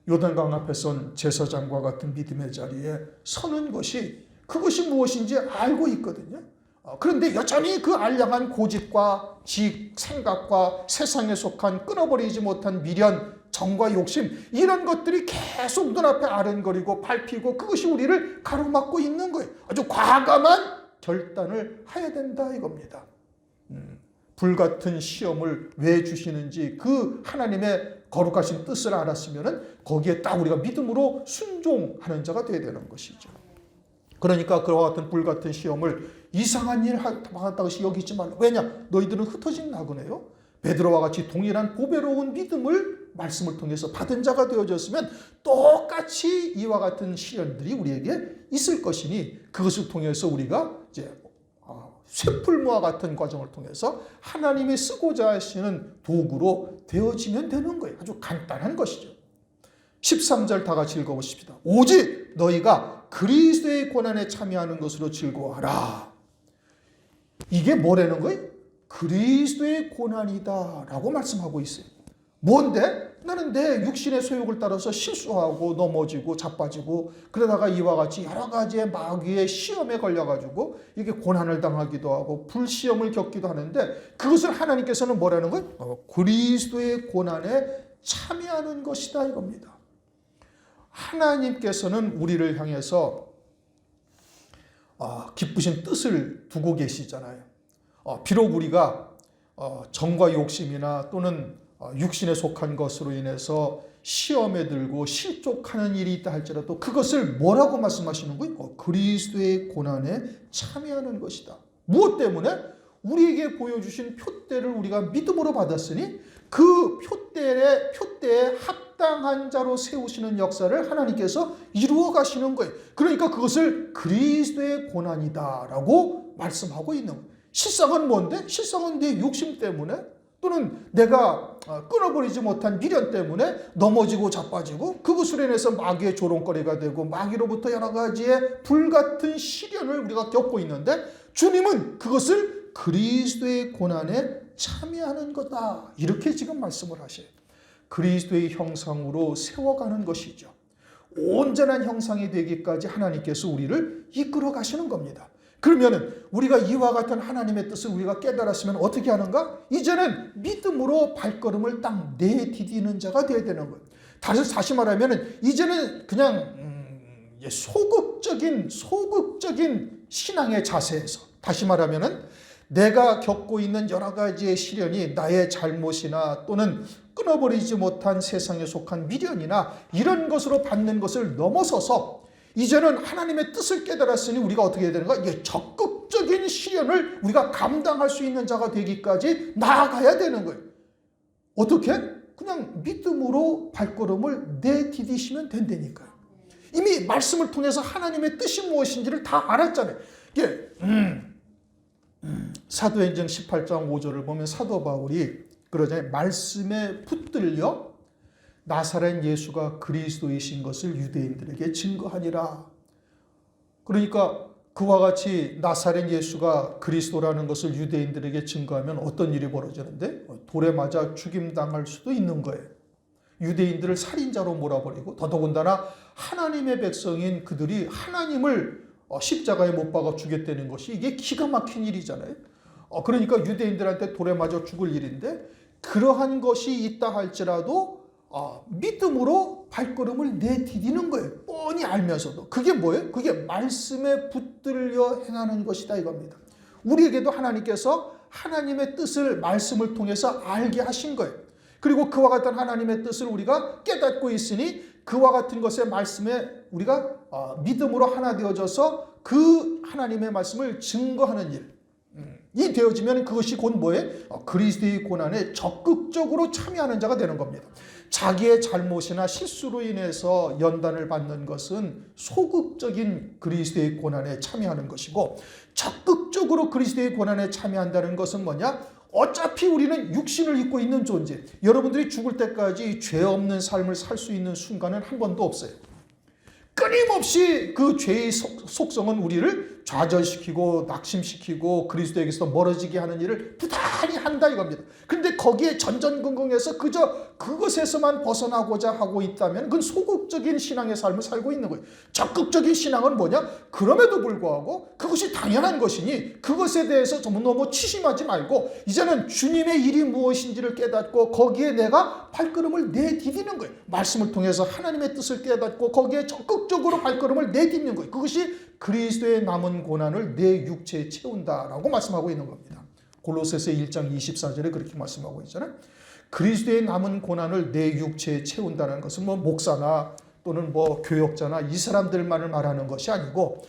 요단강 앞에 선 제사장과 같은 믿음의 자리에 서는 것이 그것이 무엇인지 알고 있거든요. 그런데 여전히 그 알량한 고집과 직, 생각과 세상에 속한 끊어버리지 못한 미련, 정과 욕심 이런 것들이 계속 눈앞에 아른거리고 밟히고 그것이 우리를 가로막고 있는 거예요. 아주 과감한 결단을 해야 된다 이겁니다. 불같은 시험을 왜 주시는지 그 하나님의 거룩하신 뜻을 알았으면 거기에 딱 우리가 믿음으로 순종하는 자가 되어야 되는 것이죠. 그러니까 그와 같은 불같은 시험을 이상한 일 한다고 여기지 말라. 왜냐? 너희들은 흩어진 나그네요. 베드로와 같이 동일한 보배로운 믿음을 말씀을 통해서 받은 자가 되어졌으면 똑같이 이와 같은 시련들이 우리에게 있을 것이니 그것을 통해서 우리가 이제 쇠풀무와 같은 과정을 통해서 하나님이 쓰고자 하시는 도구로 되어지면 되는 거예요. 아주 간단한 것이죠. 13절 다 같이 읽어보십시다. 오직 너희가 그리스도의 고난에 참여하는 것으로 즐거워하라. 이게 뭐라는 거예요? 그리스도의 고난이다 라고 말씀하고 있어요. 뭔데? 나는 내 육신의 소욕을 따라서 실수하고 넘어지고 자빠지고 그러다가 이와 같이 여러 가지의 마귀의 시험에 걸려가지고 이게 고난을 당하기도 하고 불시험을 겪기도 하는데 그것을 하나님께서는 뭐라는 거예요? 그리스도의 고난에 참여하는 것이다 이겁니다. 하나님께서는 우리를 향해서 기쁘신 뜻을 두고 계시잖아요. 비록 우리가 정과 욕심이나 또는 육신에 속한 것으로 인해서 시험에 들고 실족하는 일이 있다 할지라도 그것을 뭐라고 말씀하시는 거예요? 그리스도의 고난에 참여하는 것이다. 무엇 때문에? 우리에게 보여주신 표대를 우리가 믿음으로 받았으니 그 표대에 합당한 자로 세우시는 역사를 하나님께서 이루어 가시는 거예요. 그러니까 그것을 그리스도의 고난이다라고 말씀하고 있는 거예요. 실상은 뭔데? 실상은 내 욕심 때문에 또는 내가 끊어버리지 못한 미련 때문에 넘어지고 자빠지고 그것으로 인해서 마귀의 조롱거리가 되고 마귀로부터 여러 가지의 불같은 시련을 우리가 겪고 있는데 주님은 그것을 그리스도의 고난에 참여하는 거다. 이렇게 지금 말씀을 하셔요. 그리스도의 형상으로 세워가는 것이죠. 온전한 형상이 되기까지 하나님께서 우리를 이끌어 가시는 겁니다. 그러면 우리가 이와 같은 하나님의 뜻을 우리가 깨달았으면 어떻게 하는가? 이제는 믿음으로 발걸음을 딱 내디디는 자가 되어야 되는 거예요. 다시 말하면 이제는 그냥 소극적인 신앙의 자세에서 다시 말하면 내가 겪고 있는 여러 가지의 시련이 나의 잘못이나 또는 끊어버리지 못한 세상에 속한 미련이나 이런 것으로 받는 것을 넘어서서 이제는 하나님의 뜻을 깨달았으니 우리가 어떻게 해야 되는가? 적극적인 시련을 우리가 감당할 수 있는 자가 되기까지 나아가야 되는 거예요. 어떻게? 그냥 믿음으로 발걸음을 내디디시면 된다니까요. 이미 말씀을 통해서 하나님의 뜻이 무엇인지를 다 알았잖아요. 이게 사도행전 18장 5절을 보면 사도 바울이 그러잖아요. 말씀에 붙들려 나사렛 예수가 그리스도이신 것을 유대인들에게 증거하니라. 그러니까 그와 같이 나사렛 예수가 그리스도라는 것을 유대인들에게 증거하면 어떤 일이 벌어지는데? 돌에 맞아 죽임당할 수도 있는 거예요. 유대인들을 살인자로 몰아버리고 더더군다나 하나님의 백성인 그들이 하나님을 십자가에 못 박아 죽였다는 것이 이게 기가 막힌 일이잖아요. 그러니까 유대인들한테 돌에 맞아 죽을 일인데 그러한 것이 있다 할지라도 믿음으로 발걸음을 내디디는 거예요. 뻔히 알면서도. 그게 뭐예요? 그게 말씀에 붙들려 행하는 것이다 이겁니다. 우리에게도 하나님께서 하나님의 뜻을 말씀을 통해서 알게 하신 거예요. 그리고 그와 같은 하나님의 뜻을 우리가 깨닫고 있으니 그와 같은 것의 말씀에 우리가 믿음으로 하나 되어져서 그 하나님의 말씀을 증거하는 일, 이 되어지면 그것이 곧 뭐예요? 그리스도의 고난에 적극적으로 참여하는 자가 되는 겁니다. 자기의 잘못이나 실수로 인해서 연단을 받는 것은 소극적인 그리스도의 고난에 참여하는 것이고, 적극적으로 그리스도의 고난에 참여한다는 것은 뭐냐? 어차피 우리는 육신을 입고 있는 존재. 여러분들이 죽을 때까지 죄 없는 삶을 살 수 있는 순간은 한 번도 없어요. 끊임없이 그 죄의 속성은 우리를 좌절시키고 낙심시키고 그리스도에게서 멀어지게 하는 일을 부단히 한다 이겁니다. 그런데 거기에 전전긍긍해서 그저 그것에서만 벗어나고자 하고 있다면 그건 소극적인 신앙의 삶을 살고 있는 거예요. 적극적인 신앙은 뭐냐? 그럼에도 불구하고 그것이 당연한 것이니 그것에 대해서 너무 치심하지 말고 이제는 주님의 일이 무엇인지를 깨닫고 거기에 내가 발걸음을 내디디는 거예요. 말씀을 통해서 하나님의 뜻을 깨닫고 거기에 적극적으로 발걸음을 내딛는 거예요. 그것이 그리스도의 남은 고난을 내 육체에 채운다라고 말씀하고 있는 겁니다. 골로새서 1장 24절에 그렇게 말씀하고 있잖아요. 그리스도의 남은 고난을 내 육체에 채운다는 것은 목사나 또는 교역자나 이 사람들만을 말하는 것이 아니고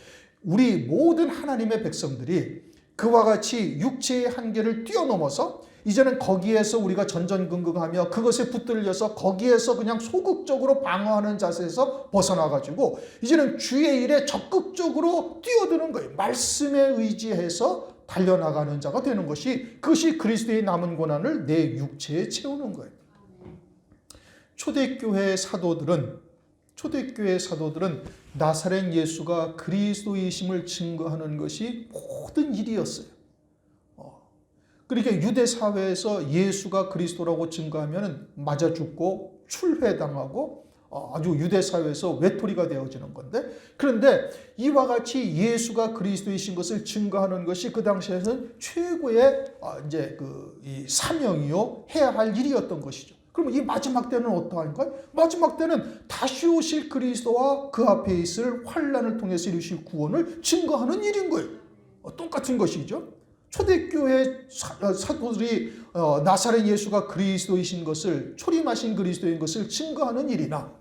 우리 모든 하나님의 백성들이 그와 같이 육체의 한계를 뛰어넘어서 이제는 거기에서 우리가 전전긍긍하며 그것에 붙들려서 거기에서 그냥 소극적으로 방어하는 자세에서 벗어나가지고 이제는 주의 일에 적극적으로 뛰어드는 거예요. 말씀에 의지해서 달려나가는 자가 되는 것이 그것이 그리스도의 남은 고난을 내 육체에 채우는 거예요. 초대교회 사도들은 나사렛 예수가 그리스도이심을 증거하는 것이 모든 일이었어요. 그렇게 유대 사회에서 예수가 그리스도라고 증거하면 맞아 죽고 출회당하고 아주 유대 사회에서 외톨이가 되어지는 건데, 그런데 이와 같이 예수가 그리스도이신 것을 증거하는 것이 그 당시에는 최고의 이 사명이요 해야 할 일이었던 것이죠. 그러면 이 마지막 때는 어떠한가요? 마지막 때는 다시 오실 그리스도와 그 앞에 있을 환난을 통해서 이루실 구원을 증거하는 일인 거예요. 똑같은 것이죠. 초대교회 사도들이 나사렛 예수가 그리스도이신 것을, 초림하신 그리스도인 것을 증거하는 일이나,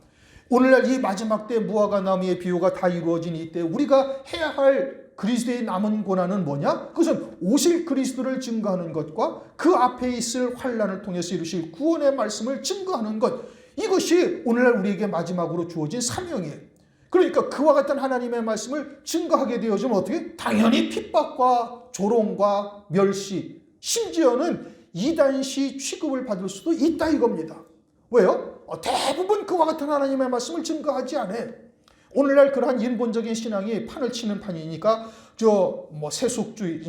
오늘날 이 마지막 때 무화과 나무의 비유가 다 이루어진 이때 우리가 해야 할 그리스도의 남은 고난은 뭐냐? 그것은 오실 그리스도를 증거하는 것과 그 앞에 있을 환난을 통해서 이루실 구원의 말씀을 증거하는 것, 이것이 오늘날 우리에게 마지막으로 주어진 사명이에요. 그러니까 그와 같은 하나님의 말씀을 증거하게 되어지면 어떻게? 당연히 핍박과 조롱과 멸시, 심지어는 이단시 취급을 받을 수도 있다 이겁니다. 왜요? 대부분 그와 같은 하나님의 말씀을 증거하지 않아요. 오늘날 그러한 인본적인 신앙이 판을 치는 판이니까 세속주의,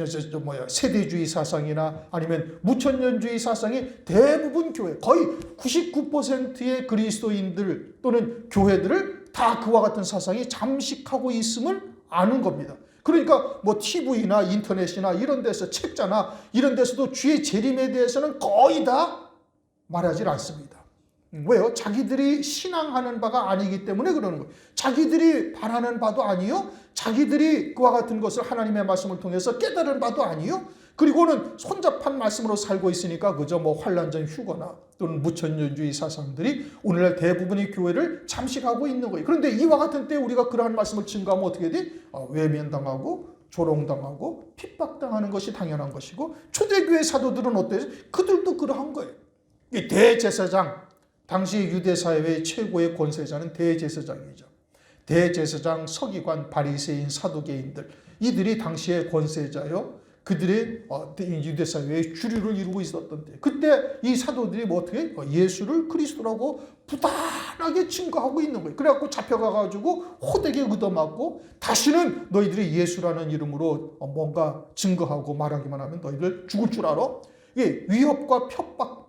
세대주의 사상이나 아니면 무천년주의 사상이 대부분 교회, 거의 99%의 그리스도인들 또는 교회들을 다 그와 같은 사상이 잠식하고 있음을 아는 겁니다. 그러니까 TV나 인터넷이나 이런 데서 책자나 이런 데서도 주의 재림에 대해서는 거의 다 말하지 않습니다. 왜요? 자기들이 신앙하는 바가 아니기 때문에 그러는 거예요. 자기들이 바라는 바도 아니요. 자기들이 그와 같은 것을 하나님의 말씀을 통해서 깨달은 바도 아니요. 그리고는 손잡한 말씀으로 살고 있으니까 그저 환란전 휴거나 또는 무천년주의 사상들이 오늘날 대부분의 교회를 잠식하고 있는 거예요. 그런데 이와 같은 때 우리가 그러한 말씀을 증거하면 어떻게 돼? 외면당하고 조롱당하고 핍박당하는 것이 당연한 것이고, 초대교회 사도들은 어때요? 그들도 그러한 거예요. 이 대제사장, 당시 유대사회의 최고의 권세자는 대제사장이죠. 대제사장, 서기관, 바리새인, 사두개인들, 이들이 당시의 권세자요. 그들의 유대사회의 주류를 이루고 있었던 때, 그때 이 사도들이 어떻게 예수를 그리스도라고 부단하게 증거하고 있는 거예요. 그래갖고 잡혀가가지고 호되게 얻어맞고, 다시는 너희들이 예수라는 이름으로 뭔가 증거하고 말하기만 하면 너희들 죽을 줄 알아? 위협과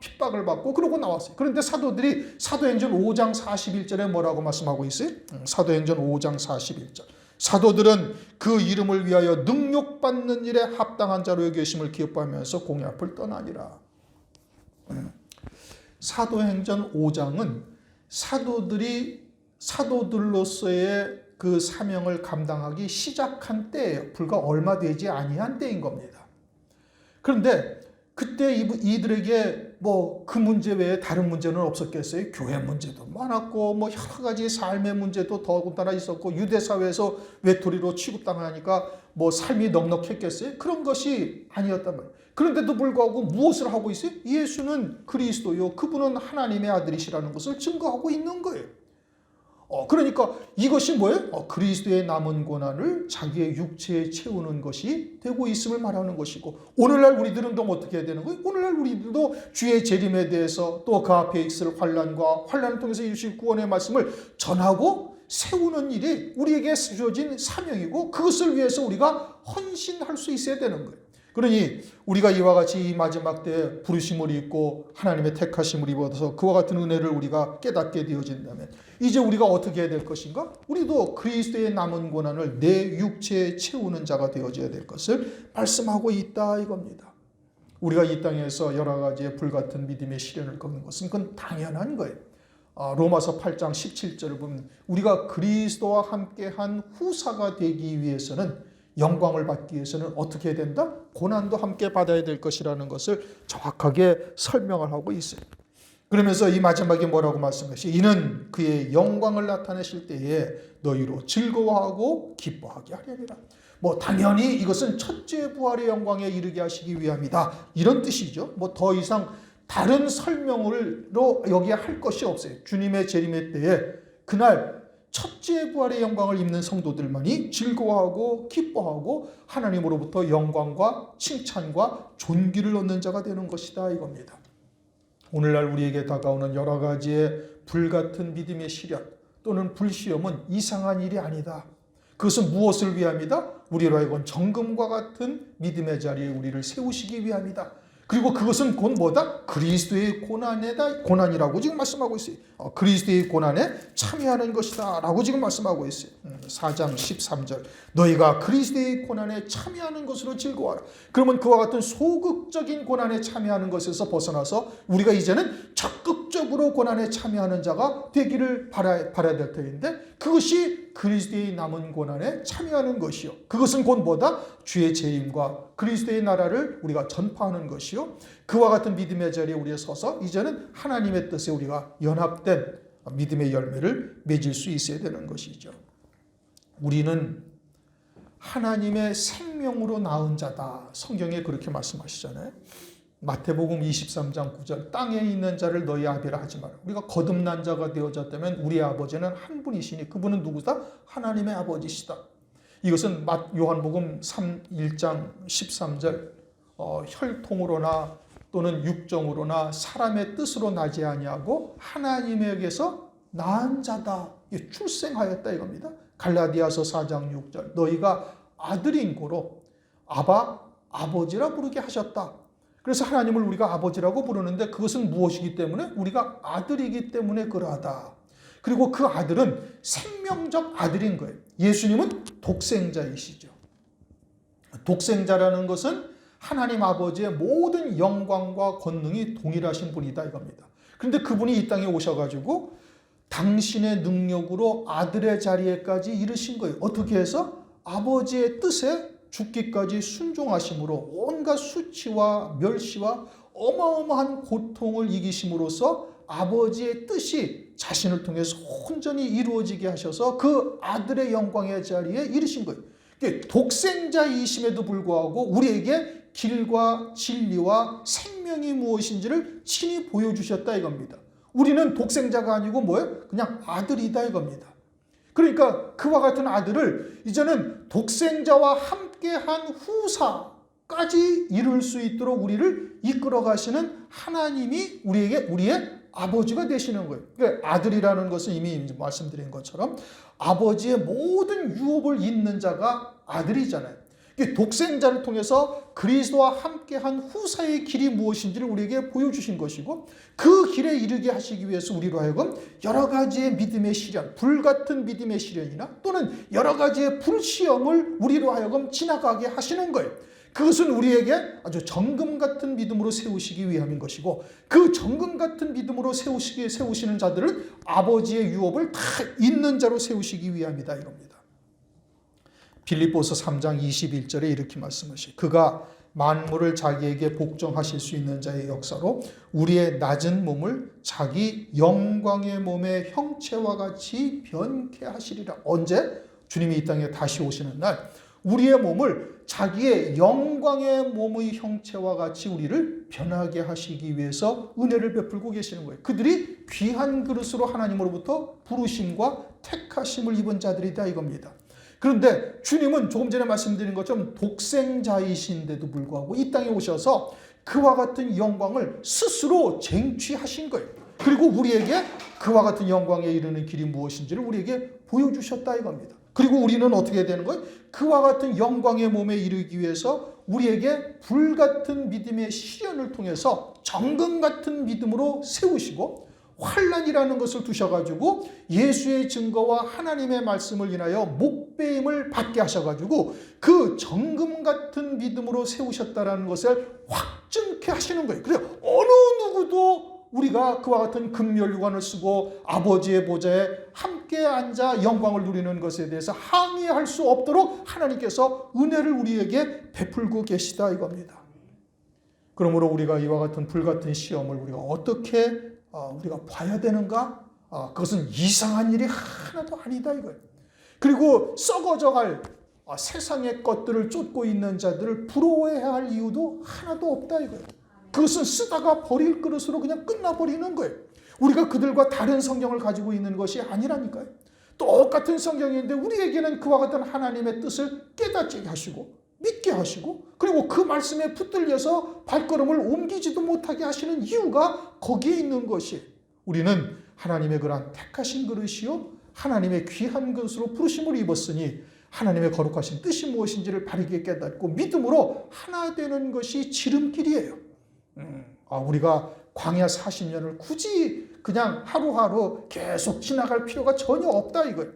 핍박을 받고 그러고 나왔어요. 그런데 사도들이 사도행전 5장 41절에 뭐라고 말씀하고 있어요? 사도행전 5장 41절. 사도들은 그 이름을 위하여 능욕받는 일에 합당한 자로 여기심을 기뻐하면서 공의 앞을 떠나니라. 사도행전 5장은 사도들로서의 그 사명을 감당하기 시작한 때예요. 불과 얼마 되지 아니한 때인 겁니다. 그런데 그때 이들에게 뭐 그 문제 외에 다른 문제는 없었겠어요? 교회 문제도 많았고 뭐 여러 가지 삶의 문제도 더군다나 있었고 유대 사회에서 외톨이로 취급당하니까 뭐 삶이 넉넉했겠어요? 그런 것이 아니었단 말이에요. 그런데도 불구하고 무엇을 하고 있어요? 예수는 그리스도요, 그분은 하나님의 아들이시라는 것을 증거하고 있는 거예요. 그러니까 이것이 뭐예요? 그리스도의 남은 고난을 자기의 육체에 채우는 것이 되고 있음을 말하는 것이고, 오늘날 우리들은 또 어떻게 해야 되는 거예요? 오늘날 우리들도 주의 재림에 대해서 또 그 앞에 있을 환난과 환난을 통해서 이루실 구원의 말씀을 전하고 세우는 일이 우리에게 주어진 사명이고, 그것을 위해서 우리가 헌신할 수 있어야 되는 거예요. 그러니 우리가 이와 같이 이 마지막 때 부르심을 입고 하나님의 택하심을 입어서 그와 같은 은혜를 우리가 깨닫게 되어진다면 이제 우리가 어떻게 해야 될 것인가? 우리도 그리스도의 남은 고난을 내 육체에 채우는 자가 되어져야 될 것을 말씀하고 있다 이겁니다. 우리가 이 땅에서 여러 가지의 불같은 믿음의 시련을 겪는 것은 그건 당연한 거예요. 로마서 8장 17절을 보면 우리가 그리스도와 함께한 후사가 되기 위해서는, 영광을 받기 위해서는 어떻게 해야 된다? 고난도 함께 받아야 될 것이라는 것을 정확하게 설명을 하고 있어요. 그러면서 이 마지막에 뭐라고 말씀하시죠? 이는 그의 영광을 나타내실 때에 너희로 즐거워하고 기뻐하게 하려니라. 뭐 당연히 이것은 첫째 부활의 영광에 이르게 하시기 위함이다, 이런 뜻이죠. 뭐 더 이상 다른 설명으로 여기에 할 것이 없어요. 주님의 재림의 때에 그날 첫째 부활의 영광을 입는 성도들만이 즐거워하고 기뻐하고 하나님으로부터 영광과 칭찬과 존귀를 얻는 자가 되는 것이다 이겁니다. 오늘날 우리에게 다가오는 여러 가지의 불같은 믿음의 시련 또는 불시험은 이상한 일이 아니다. 그것은 무엇을 위함이다? 우리로 하여금 정금과 같은 믿음의 자리에 우리를 세우시기 위함이다. 그리고 그것은 곧 뭐다? 그리스도의 고난이라고 지금 말씀하고 있어요. 그리스도의 고난에 참여하는 것이다 라고 지금 말씀하고 있어요. 4장 13절 너희가 그리스도의 고난에 참여하는 것으로 즐거워하라. 그러면 그와 같은 소극적인 고난에 참여하는 것에서 벗어나서 우리가 이제는 적극적으로 고난에 참여하는 자가 되기를 바라야 될 터인데, 그것이 그리스도의 남은 고난에 참여하는 것이요, 그것은 곧 뭐다? 주의 재림과 그리스도의 나라를 우리가 전파하는 것이요, 그와 같은 믿음의 자리에 우리가 서서 이제는 하나님의 뜻에 우리가 연합된 믿음의 열매를 맺을 수 있어야 되는 것이죠. 우리는 하나님의 생명으로 낳은 자다, 성경에 그렇게 말씀하시잖아요. 마태복음 23장 9절 땅에 있는 자를 너희 아비라 하지 마라. 우리가 거듭난 자가 되어졌다면 우리의 아버지는 한 분이시니 그분은 누구다? 하나님의 아버지시다. 이것은 요한복음 1장 13절 혈통으로나 또는 육정으로나 사람의 뜻으로 나지 아니하고 하나님에게서 낳은 자다, 출생하였다 이겁니다. 갈라디아서 4장 6절 너희가 아들인 고로 아버지라 부르게 하셨다. 그래서 하나님을 우리가 아버지라고 부르는데 그것은 무엇이기 때문에? 우리가 아들이기 때문에 그러하다. 그리고 그 아들은 생명적 아들인 거예요. 예수님은 독생자이시죠. 독생자라는 것은 하나님 아버지의 모든 영광과 권능이 동일하신 분이다 이겁니다. 그런데 그분이 이 땅에 오셔가지고 당신의 능력으로 아들의 자리에까지 이르신 거예요. 어떻게 해서? 아버지의 뜻에 죽기까지 순종하심으로 온갖 수치와 멸시와 어마어마한 고통을 이기심으로써 아버지의 뜻이 자신을 통해서 온전히 이루어지게 하셔서 그 아들의 영광의 자리에 이르신 거예요. 독생자이심에도 불구하고 우리에게 길과 진리와 생명이 무엇인지를 친히 보여주셨다 이겁니다. 우리는 독생자가 아니고 뭐예요? 그냥 아들이다 이겁니다. 그러니까 그와 같은 아들을 이제는 독생자와 함께한 후사까지 이룰 수 있도록 우리를 이끌어 가시는 하나님이 우리의 아버지가 되시는 거예요. 그러니까 아들이라는 것은 이미 말씀드린 것처럼 아버지의 모든 유업을 잇는 자가 아들이잖아요. 독생자를 통해서 그리스도와 함께한 후사의 길이 무엇인지를 우리에게 보여주신 것이고, 그 길에 이르게 하시기 위해서 우리로 하여금 여러 가지의 믿음의 시련, 불같은 믿음의 시련이나 또는 여러 가지의 불시험을 우리로 하여금 지나가게 하시는 거예요. 그것은 우리에게 아주 정금 같은 믿음으로 세우시기 위함인 것이고, 그 정금 같은 믿음으로 세우시는 자들은 아버지의 유업을 다 잇는 자로 세우시기 위함이다 이겁니다. 빌립보서 3장 21절에 이렇게 말씀하시죠. 그가 만물을 자기에게 복종하실 수 있는 자의 역사로 우리의 낮은 몸을 자기 영광의 몸의 형체와 같이 변케 하시리라. 언제? 주님이 이 땅에 다시 오시는 날 우리의 몸을 자기의 영광의 몸의 형체와 같이 우리를 변하게 하시기 위해서 은혜를 베풀고 계시는 거예요. 그들이 귀한 그릇으로 하나님으로부터 부르심과 택하심을 입은 자들이다 이겁니다. 그런데 주님은 조금 전에 말씀드린 것처럼 독생자이신데도 불구하고 이 땅에 오셔서 그와 같은 영광을 스스로 쟁취하신 거예요. 그리고 우리에게 그와 같은 영광에 이르는 길이 무엇인지를 우리에게 보여주셨다 이겁니다. 그리고 우리는 어떻게 되는 거예요? 그와 같은 영광의 몸에 이르기 위해서 우리에게 불같은 믿음의 시련을 통해서 정금 같은 믿음으로 세우시고 환난이라는 것을 두셔가지고 예수의 증거와 하나님의 말씀을 인하여 목배임을 받게 하셔가지고 그 정금 같은 믿음으로 세우셨다라는 것을 확증케 하시는 거예요. 그래서 어느 누구도 우리가 그와 같은 금면류관을 쓰고 아버지의 보좌에 함께 앉아 영광을 누리는 것에 대해서 항의할 수 없도록 하나님께서 은혜를 우리에게 베풀고 계시다 이겁니다. 그러므로 우리가 이와 같은 불같은 시험을 우리가 어떻게 우리가 봐야 되는가? 그것은 이상한 일이 하나도 아니다 이거예요. 그리고 썩어져갈 세상의 것들을 쫓고 있는 자들을 부러워해야 할 이유도 하나도 없다 이거예요. 그것은 쓰다가 버릴 그릇으로 그냥 끝나버리는 거예요. 우리가 그들과 다른 성경을 가지고 있는 것이 아니라니까요. 똑같은 성경인데 우리에게는 그와 같은 하나님의 뜻을 깨닫게 하시고 믿게 하시고 그리고 그 말씀에 붙들려서 발걸음을 옮기지도 못하게 하시는 이유가 거기에 있는 것이 우리는 하나님의 그러한 택하신 그릇이요 하나님의 귀한 그릇으로 부르심을 입었으니 하나님의 거룩하신 뜻이 무엇인지를 바르게 깨닫고 믿음으로 하나 되는 것이 지름길이에요. 우리가 광야 40년을 굳이 그냥 하루하루 계속 지나갈 필요가 전혀 없다 이거예요.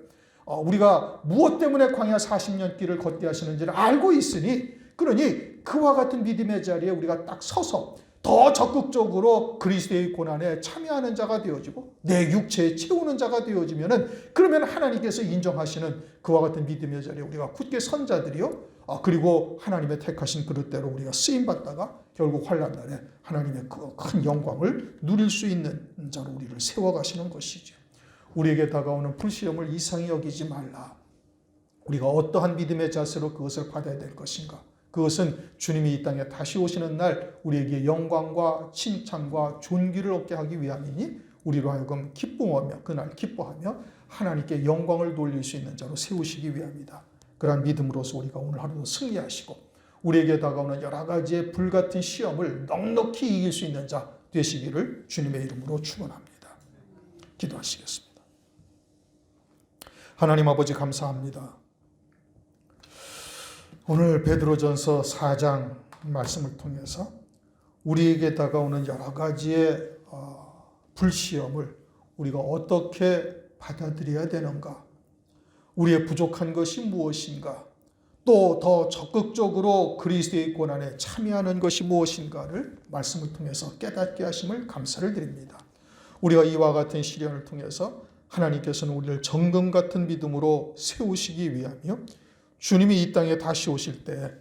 우리가 무엇 때문에 광야 40년 길을 걷게 하시는지를 알고 있으니 그러니 그와 같은 믿음의 자리에 우리가 딱 서서 더 적극적으로 그리스도의 고난에 참여하는 자가 되어지고 내 육체에 채우는 자가 되어지면은 그러면 하나님께서 인정하시는 그와 같은 믿음의 자리에 우리가 굳게 선 자들이요. 그리고 하나님의 택하신 그릇대로 우리가 쓰임받다가 결국 환난날에 하나님의 그 큰 영광을 누릴 수 있는 자로 우리를 세워가시는 것이죠. 우리에게 다가오는 불시험을 이상히 여기지 말라. 우리가 어떠한 믿음의 자세로 그것을 받아야 될 것인가? 그것은 주님이 이 땅에 다시 오시는 날 우리에게 영광과 칭찬과 존귀를 얻게 하기 위함이니 우리로 하여금 기뻐하며 그날 기뻐하며 하나님께 영광을 돌릴 수 있는 자로 세우시기 위함이다. 그러한 믿음으로서 우리가 오늘 하루도 승리하시고 우리에게 다가오는 여러 가지의 불같은 시험을 넉넉히 이길 수 있는 자 되시기를 주님의 이름으로 축원합니다. 기도하시겠습니다. 하나님 아버지 감사합니다. 오늘 베드로전서 4장 말씀을 통해서 우리에게 다가오는 여러 가지의 불시험을 우리가 어떻게 받아들여야 되는가? 우리의 부족한 것이 무엇인가? 또 더 적극적으로 그리스도의 고난에 참여하는 것이 무엇인가를 말씀을 통해서 깨닫게 하심을 감사를 드립니다. 우리가 이와 같은 시련을 통해서 하나님께서는 우리를 정금 같은 믿음으로 세우시기 위하며 주님이 이 땅에 다시 오실 때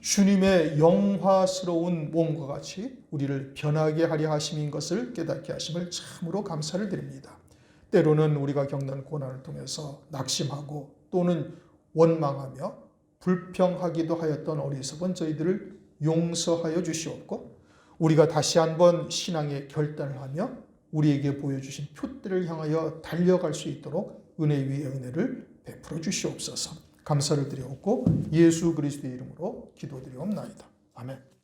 주님의 영화스러운 몸과 같이 우리를 변하게 하려 하심인 것을 깨닫게 하심을 참으로 감사를 드립니다. 때로는 우리가 겪는 고난을 통해서 낙심하고 또는 원망하며 불평하기도 하였던 어리석은 저희들을 용서하여 주시옵고 우리가 다시 한번 신앙의 결단을 하며 우리에게 보여주신 표대를 향하여 달려갈 수 있도록 은혜 위에 은혜를 베풀어 주시옵소서. 감사를 드리옵고 예수 그리스도의 이름으로 기도드리옵나이다. 아멘.